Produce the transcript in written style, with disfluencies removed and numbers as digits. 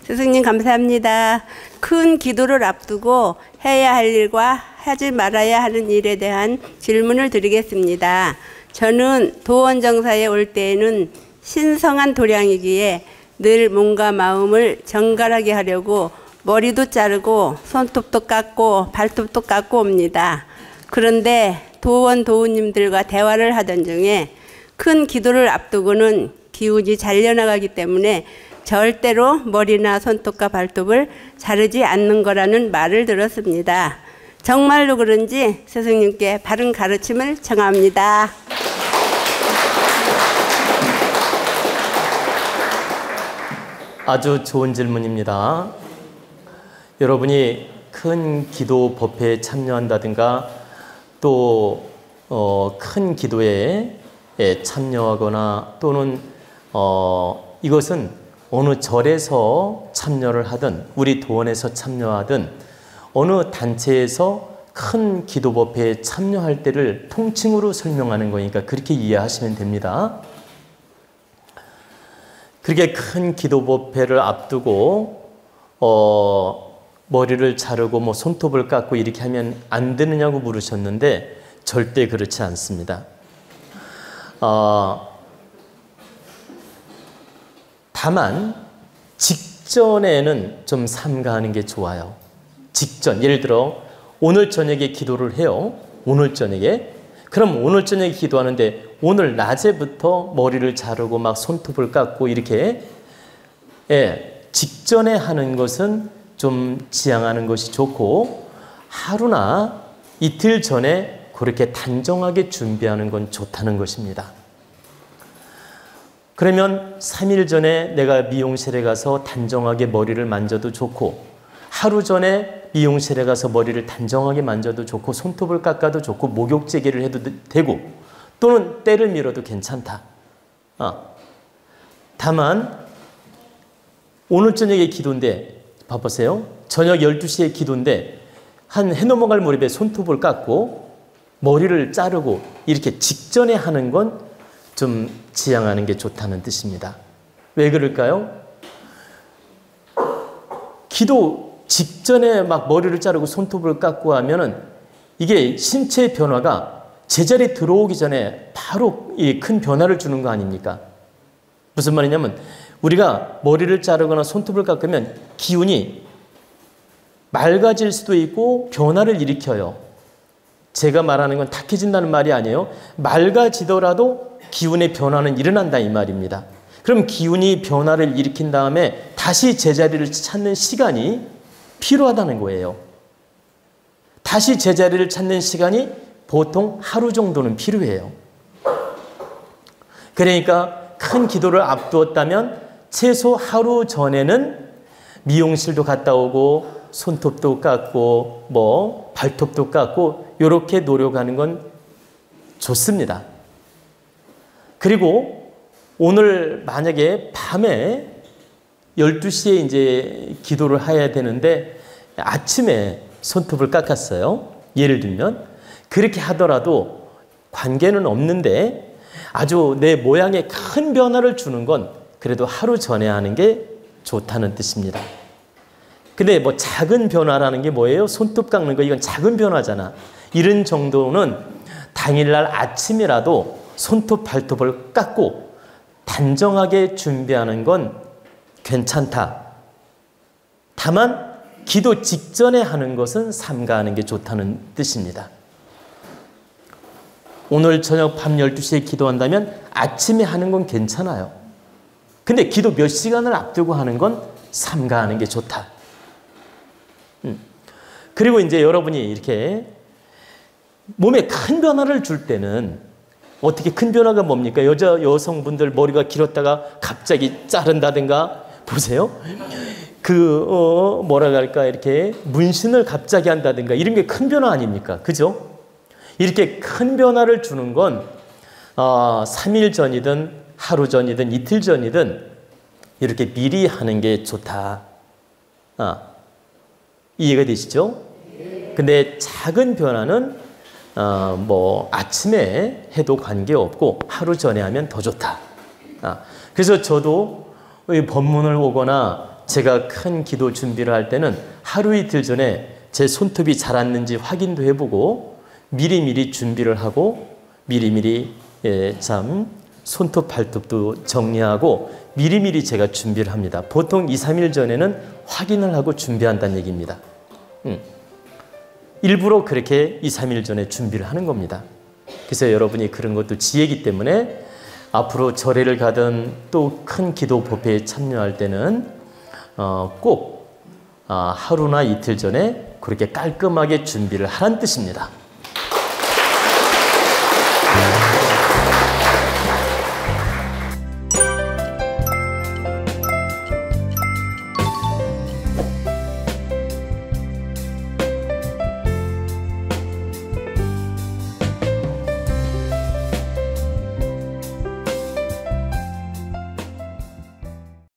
스승님 감사합니다. 큰 기도를 앞두고 해야 할 일과 하지 말아야 하는 일에 대한 질문을 드리겠습니다. 저는 도원정사에 올 때에는 신성한 도량이기에 늘 몸과 마음을 정갈하게 하려고 머리도 자르고 손톱도 깎고 발톱도 깎고 옵니다. 그런데 도원도우님들과 대화를 하던 중에 큰 기도를 앞두고는 기운이 잘려나가기 때문에 절대로 머리나 손톱과 발톱을 자르지 않는 거라는 말을 들었습니다. 정말로 그런지 스승님께 바른 가르침을 청합니다. 아주 좋은 질문입니다. 여러분이 큰 기도 법회에 참여한다든가 또 큰 기도에 참여하거나 또는 이것은 어느 절에서 참여를 하든 우리 도원에서 참여하든 어느 단체에서 큰 기도 법회에 참여할 때를 통칭으로 설명하는 거니까 그렇게 이해하시면 됩니다. 그렇게 큰 기도 법회를 앞두고 머리를 자르고 뭐 손톱을 깎고 이렇게 하면 안 되느냐고 물으셨는데 절대 그렇지 않습니다. 다만 직전에는 좀 삼가하는 게 좋아요. 직전, 예를 들어 오늘 저녁에 기도를 해요. 오늘 저녁에. 그럼 오늘 저녁에 기도하는데 오늘 낮에부터 머리를 자르고 막 손톱을 깎고 이렇게 직전에 하는 것은 좀 지양하는 것이 좋고 하루나 이틀 전에 그렇게 단정하게 준비하는 건 좋다는 것입니다. 그러면 3일 전에 내가 미용실에 가서 단정하게 머리를 만져도 좋고 하루 전에 미용실에 가서 머리를 단정하게 만져도 좋고 손톱을 깎아도 좋고 목욕제기를 해도 되고 또는 때를 밀어도 괜찮다. 다만 오늘 저녁에 기도인데 바쁘세요? 저녁 12시에 기도인데 한 해 넘어갈 무렵에 손톱을 깎고 머리를 자르고 이렇게 직전에 하는 건 좀 지양하는 게 좋다는 뜻입니다. 왜 그럴까요? 기도 직전에 막 머리를 자르고 손톱을 깎고 하면은 이게 신체 변화가 제자리에 들어오기 전에 바로 이 큰 변화를 주는 거 아닙니까? 무슨 말이냐면 우리가 머리를 자르거나 손톱을 깎으면 기운이 맑아질 수도 있고 변화를 일으켜요. 제가 말하는 건 탁해진다는 말이 아니에요. 맑아지더라도 기운의 변화는 일어난다 이 말입니다. 그럼 기운이 변화를 일으킨 다음에 다시 제자리를 찾는 시간이 필요하다는 거예요. 다시 제자리를 찾는 시간이 보통 하루 정도는 필요해요. 그러니까 큰 기도를 앞두었다면 최소 하루 전에는 미용실도 갔다 오고 손톱도 깎고 뭐 발톱도 깎고 이렇게 노력하는 건 좋습니다. 그리고 오늘 만약에 밤에 12시에 이제 기도를 해야 되는데 아침에 손톱을 깎았어요. 예를 들면 그렇게 하더라도 관계는 없는데 아주 내 모양에 큰 변화를 주는 건 그래도 하루 전에 하는 게 좋다는 뜻입니다. 근데 뭐 작은 변화라는 게 뭐예요? 손톱 깎는 거 이건 작은 변화잖아. 이런 정도는 당일날 아침이라도 손톱 발톱을 깎고 단정하게 준비하는 건 괜찮다. 다만 기도 직전에 하는 것은 삼가하는 게 좋다는 뜻입니다. 오늘 저녁 밤 12시에 기도한다면 아침에 하는 건 괜찮아요. 근데 기도 몇 시간을 앞두고 하는 건 삼가하는 게 좋다. 그리고 이제 여러분이 이렇게 몸에 큰 변화를 줄 때는 어떻게 큰 변화가 뭡니까? 여성분들 머리가 길었다가 갑자기 자른다든가 보세요. 뭐라 할까 이렇게 문신을 갑자기 한다든가 이런 게 큰 변화 아닙니까? 그죠? 이렇게 큰 변화를 주는 건 3일 전이든 하루 전이든 이틀 전이든 이렇게 미리 하는 게 좋다. 이해가 되시죠? 근데 작은 변화는 뭐 아침에 해도 관계없고 하루 전에 하면 더 좋다. 그래서 저도 법문을 오거나 제가 큰 기도 준비를 할 때는 하루 이틀 전에 제 손톱이 자랐는지 확인도 해보고 미리미리 준비를 하고 미리미리 참 손톱 발톱도 정리하고 미리미리 제가 준비를 합니다. 보통 2, 3일 전에는 확인을 하고 준비한다는 얘기입니다. 일부러 그렇게 2, 3일 전에 준비를 하는 겁니다. 그래서 여러분이 그런 것도 지혜이기 때문에 앞으로 절에를 가든 또 큰 기도 법회에 참여할 때는 꼭 하루나 이틀 전에 그렇게 깔끔하게 준비를 하라는 뜻입니다.